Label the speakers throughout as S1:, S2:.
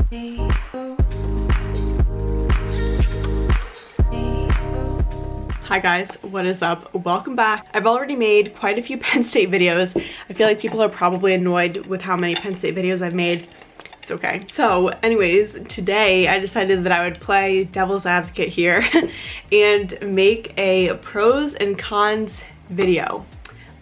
S1: Hi guys, what is up? Welcome back. I've already made quite a few Penn State videos. I feel like people are probably annoyed with how many Penn State videos I've made. It's okay. So anyways, today I decided that I would play devil's advocate here and make a pros and cons video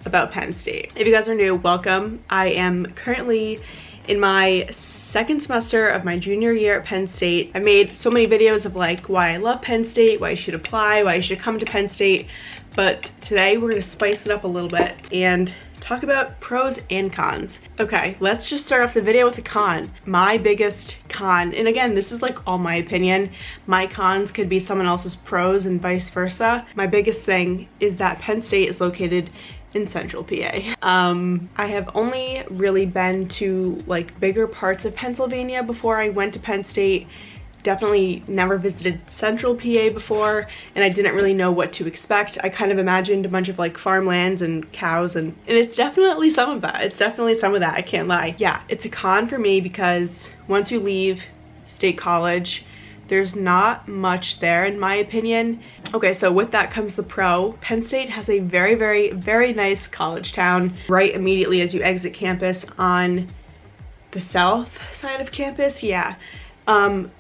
S1: about Penn State. If you guys are new, welcome. I am currently in my second semester of my junior year at Penn State. I made so many videos of like why I love Penn State, why you should apply, why you should come to Penn State, but today we're gonna spice it up a little bit and talk about pros and cons. Okay, let's just start off the video with a con. My biggest con, and again, this is like all my opinion, my cons could be someone else's pros and vice versa. My biggest thing is that Penn State is located in central PA. I have only really been to like bigger parts of Pennsylvania before I went to Penn State. Definitely never visited central PA before, and I didn't really know what to expect. I kind of imagined a bunch of like farmlands and cows, and it's definitely some of that. It's definitely some of that, I can't lie. Yeah, it's a con for me because once you leave State College, there's not much there in my opinion. Okay, so with that comes the pro. Penn State has a very nice college town right immediately as you exit campus on the south side of campus. Yeah,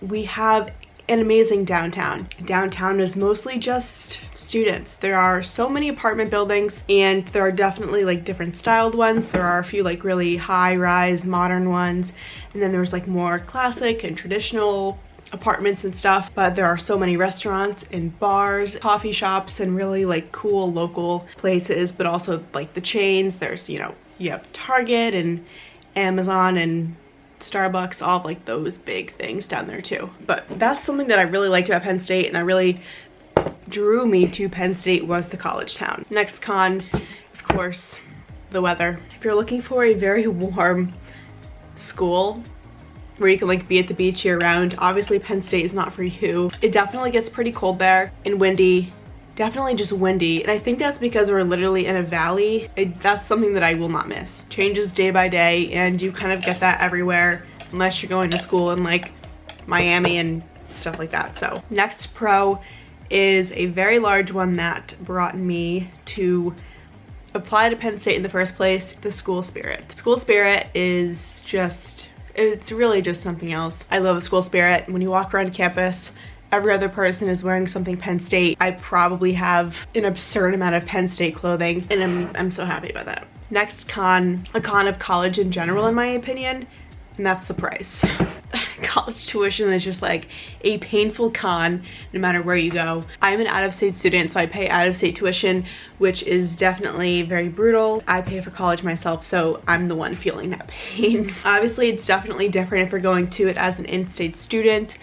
S1: we have an amazing downtown. Downtown is mostly just students. There are so many apartment buildings, and there are definitely like different styled ones. There are a few like really high-rise modern ones, and then there's like more classic and traditional apartments and stuff, but there are so many restaurants and bars, coffee shops, and really like cool local places, but also like the chains. There's, you know, you have Target and Amazon and Starbucks, all of like those big things down there too. But that's something that I really liked about Penn State, and that really drew me to Penn State was the college town. Next con, of course, the weather. If you're looking for a very warm school where you can like be at the beach year round, obviously Penn State is not for you. It definitely gets pretty cold there and windy, definitely just windy, and I think that's because we're literally in a valley. That's something that I will not miss. Changes day by day, and you kind of get that everywhere unless you're going to school in like Miami and stuff like that. So next pro is a very large one that brought me to apply to Penn State in the first place: the school spirit. School spirit is just, it's really just something else. I love school spirit. When you walk around campus, every other person is wearing something Penn State. I probably have an absurd amount of Penn State clothing, and I'm so happy about that. Next con, a con of college in general in my opinion, and that's the price. College tuition is just like a painful con no matter where you go. I'm an out-of-state student, so I pay out-of-state tuition, which is definitely very brutal. I pay for college myself, so I'm the one feeling that pain. Obviously, it's definitely different if you're going to it as an in-state student,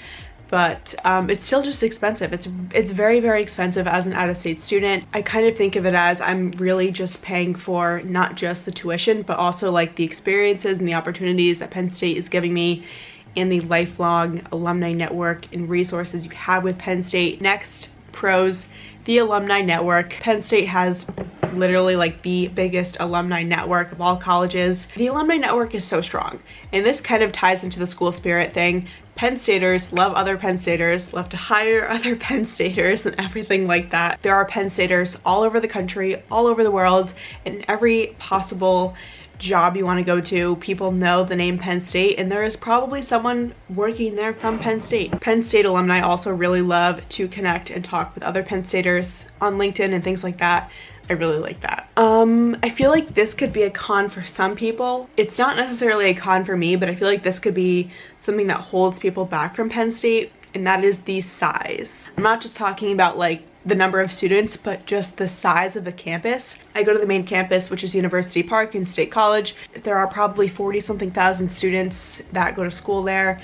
S1: but it's still just expensive. It's very expensive as an out-of-state student. I kind of think of it as I'm really just paying for not just the tuition, but also like the experiences and the opportunities that Penn State is giving me, and the lifelong alumni network and resources you have with Penn State. Next, pros, the alumni network. Penn State has literally like the biggest alumni network of all colleges. The alumni network is so strong, and this kind of ties into the school spirit thing. Penn Staters love other Penn Staters, love to hire other Penn Staters and everything like that. There are Penn Staters all over the country, all over the world, in every possible job you want to go to. People know the name Penn State, and there is probably someone working there from Penn State. Penn State alumni also really love to connect and talk with other Penn Staters on LinkedIn and things like that. I really like that. I feel like this could be a con for some people. It's not necessarily a con for me, but I feel like this could be something that holds people back from Penn State, and that is the size. I'm not just talking about like the number of students, but just the size of the campus. I go to the main campus, which is University Park in State College. There are probably 40-something thousand students that go to school there,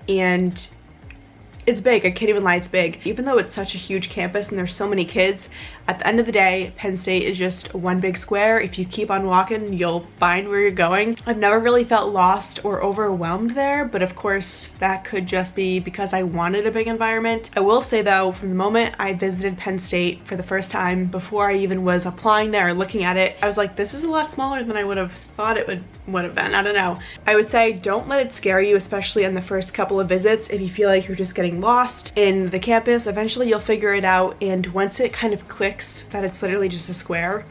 S1: and it's big. I can't even lie, it's big. Even though it's such a huge campus and there's so many kids, at the end of the day, Penn State is just one big square. If you keep on walking, you'll find where you're going. I've never really felt lost or overwhelmed there, but of course that could just be because I wanted a big environment. I will say though, from the moment I visited Penn State for the first time, before I even was applying there or looking at it, I was like, this is a lot smaller than I would have thought thought it would have been. I don't know. I would say don't let it scare you, especially in the first couple of visits. If you feel like you're just getting lost in the campus, eventually you'll figure it out, and once it kind of clicks that it's literally just a square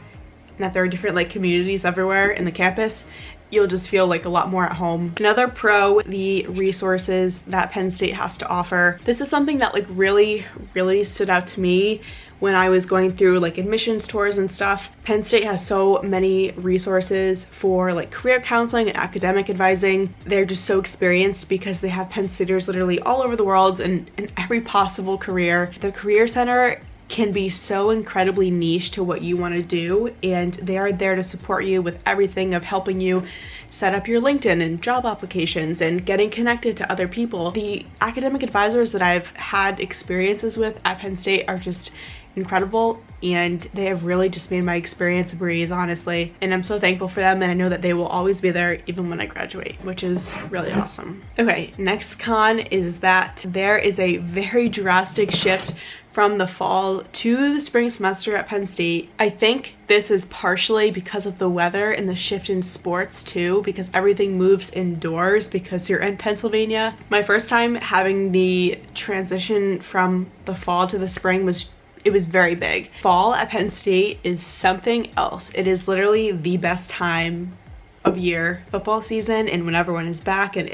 S1: and that there are different like communities everywhere in the campus, you'll just feel like a lot more at home. Another pro, the resources that Penn State has to offer. This is something that like really stood out to me when I was going through like admissions tours and stuff. Penn State has so many resources for like career counseling and academic advising. They're just so experienced because they have Penn Staters literally all over the world and in every possible career. The Career Center can be so incredibly niche to what you want to do, and they are there to support you with everything of helping you set up your LinkedIn and job applications and getting connected to other people. The academic advisors that I've had experiences with at Penn State are just incredible, and they have really just made my experience a breeze, honestly, and I'm so thankful for them, and I know that they will always be there even when I graduate, which is really awesome. Okay, next con is that there is a very drastic shift from the fall to the spring semester at Penn State. I think this is partially because of the weather and the shift in sports too, because everything moves indoors because you're in Pennsylvania. My first time having the transition from the fall to the spring was very big. Fall at Penn State is something else. It is literally the best time of year, football season, and when everyone is back, and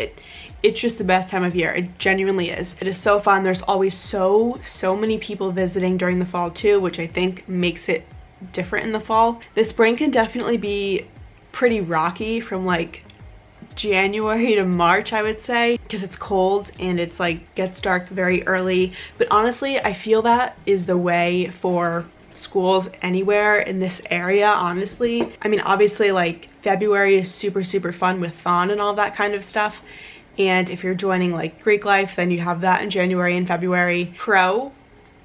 S1: it's just the best time of year. It genuinely is. It is so fun. There's always so many people visiting during the fall too, which I think makes it different in the fall. The spring can definitely be pretty rocky from like January to March, I would say, because it's cold and it's like gets dark very early. But honestly, I feel that is the way for schools anywhere in this area, honestly. I mean, obviously like February is super fun with Thon and all that kind of stuff, and if you're joining like Greek life, then you have that in January and February. Pro,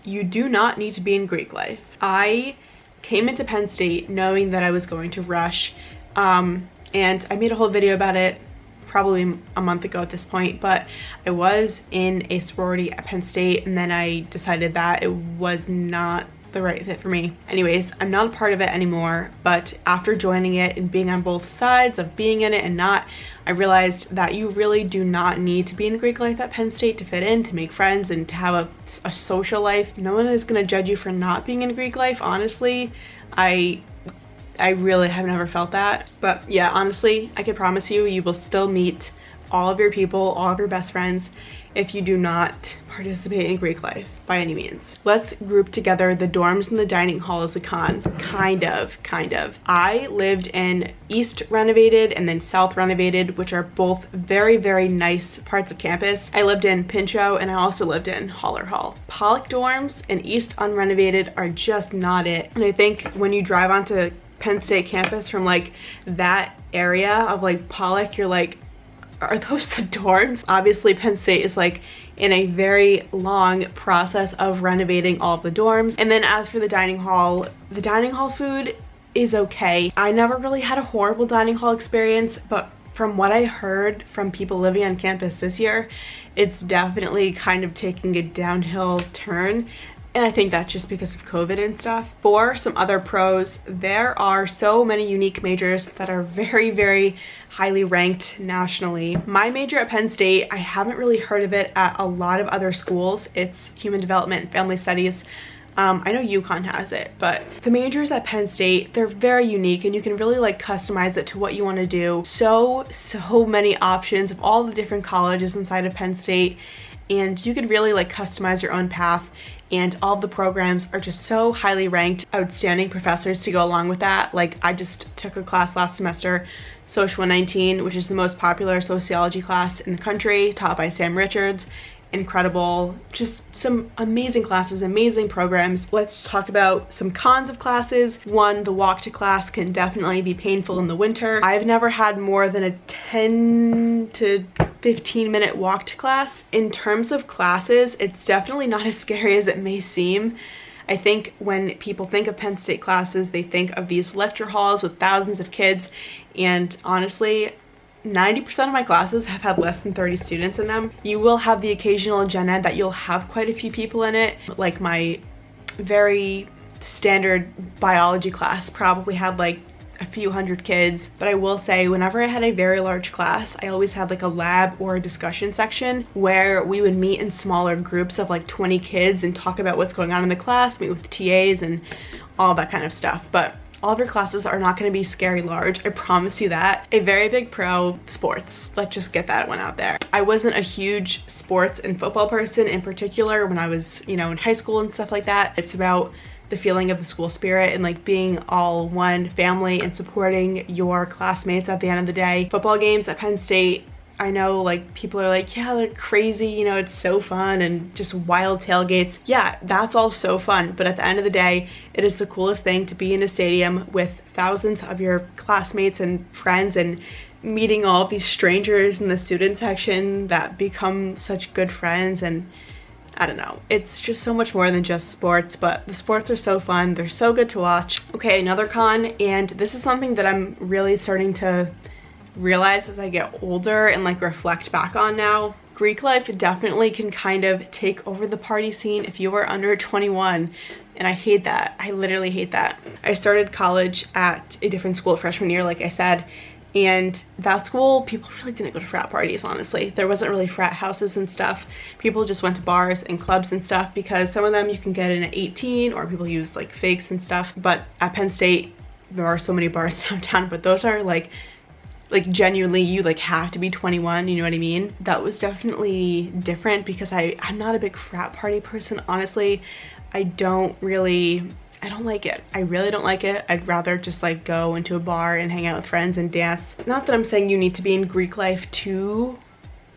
S1: you do not need to be in Greek life. I came into Penn State knowing that I was going to rush, and I made a whole video about it probably a month ago at this point, but I was in a sorority at Penn State, and then I decided that it was not the right fit for me. Anyways, I'm not a part of it anymore, but after joining it and being on both sides of being in it and not, I realized that you really do not need to be in Greek life at Penn State to fit in, to make friends, and to have a social life. No one is going to judge you for not being in Greek life, honestly. I really have never felt that. But yeah, honestly, I can promise you, you will still meet all of your people, all of your best friends, if you do not participate in Greek life by any means. Let's group together the dorms and the dining hall as a con. Kind of. I lived in East renovated and then South renovated, which are both very nice parts of campus. I lived in Pinchot and I also lived in Holler Hall. Pollock dorms and East unrenovated are just not it. And I think when you drive onto Penn State campus from like that area of like Pollock, you're like, are those the dorms? Obviously Penn State is like in a very long process of renovating all of the dorms. And then as for the dining hall food is okay. I never really had a horrible dining hall experience, but from what I heard from people living on campus this year, it's definitely kind of taking a downhill turn. And I think that's just because of COVID and stuff. For some other pros, there are so many unique majors that are very highly ranked nationally. My major at Penn State, I haven't really heard of it at a lot of other schools. It's Human Development and Family Studies. I know UConn has it, but the majors at Penn State, they're very unique, and you can really like customize it to what you want to do. So many options of all the different colleges inside of Penn State, and you could really like customize your own path. And all the programs are just so highly ranked, outstanding professors to go along with that. Like I just took a class last semester, Social 119, which is the most popular sociology class in the country, taught by Sam Richards. Incredible, just some amazing classes, amazing programs. Let's talk about some cons of classes. One, the walk to class can definitely be painful in the winter. I've never had more than a 10 to 15-minute walk to class. In terms of classes, it's definitely not as scary as it may seem. I think when people think of Penn State classes, they think of these lecture halls with thousands of kids, and honestly, 90% of my classes have had less than 30 students in them. You will have the occasional gen ed that you'll have quite a few people in it. Like my very standard biology class probably had like a few hundred kids. But I will say, whenever I had a very large class, I always had like a lab or a discussion section where we would meet in smaller groups of like 20 kids and talk about what's going on in the class, meet with TAs and all that kind of stuff. But all of your classes are not going to be scary large, I promise you that. A very big pro, sports. Let's just get that one out there. I wasn't a huge sports and football person in particular when I was, you know, in high school and stuff like that. It's about the feeling of the school spirit and like being all one family and supporting your classmates at the end of the day. Football games at Penn State, I know like people are like, yeah, they're crazy, you know, it's so fun and just wild tailgates. Yeah, that's all so fun, but at the end of the day, it is the coolest thing to be in a stadium with thousands of your classmates and friends and meeting all of these strangers in the student section that become such good friends. And I don't know, it's just so much more than just sports, but the sports are so fun, they're so good to watch. Okay, another con, and this is something that I'm really starting to realize as I get older and like reflect back on now. Greek life definitely can kind of take over the party scene if you are under 21, and I hate that. I literally hate that. I started college at a different school freshman year, like I said, and that school, people really didn't go to frat parties, honestly. There wasn't really frat houses and stuff. People just went to bars and clubs and stuff because some of them you can get in at 18 or people use like fakes and stuff. But at Penn State, there are so many bars downtown, but those are like genuinely you like have to be 21, you know what I mean? That was definitely different because I'm not a big frat party person, honestly. I don't like it. I really don't like it. I'd rather just like go into a bar and hang out with friends and dance. Not that I'm saying you need to be in Greek life to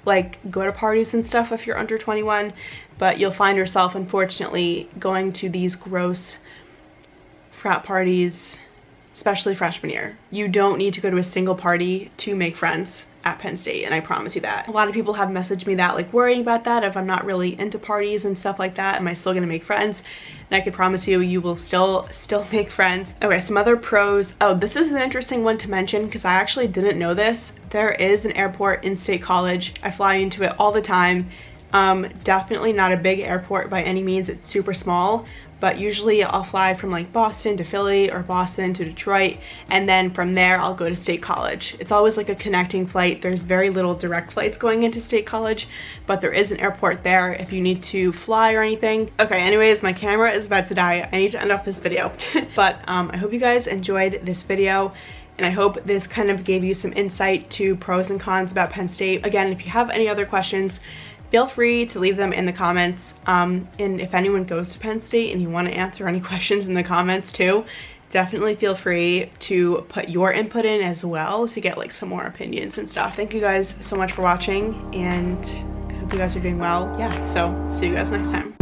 S1: like go to parties and stuff if you're under 21, but you'll find yourself unfortunately going to these gross frat parties, especially freshman year. You don't need to go to a single party to make friends at Penn State, and I promise you that. A lot of people have messaged me that, like worrying about that, if I'm not really into parties and stuff like that, am I still gonna make friends? And I can promise you, you will still make friends. Okay, some other pros. Oh, this is an interesting one to mention because I actually didn't know this. There is an airport in State College. I fly into it all the time. Definitely not a big airport by any means, it's super small, but usually I'll fly from like Boston to Philly or Boston to Detroit, and then from there I'll go to State College. It's always like a connecting flight. There's very little direct flights going into State College, but there is an airport there if you need to fly or anything. Okay, anyways, my camera is about to die. I need to end off this video. But I hope you guys enjoyed this video, and I hope this kind of gave you some insight to pros and cons about Penn State. Again, if you have any other questions, feel free to leave them in the comments. And if anyone goes to Penn State and you want to answer any questions in the comments too, definitely feel free to put your input in as well to get like some more opinions and stuff. Thank you guys so much for watching, and I hope you guys are doing well. Yeah, so see you guys next time.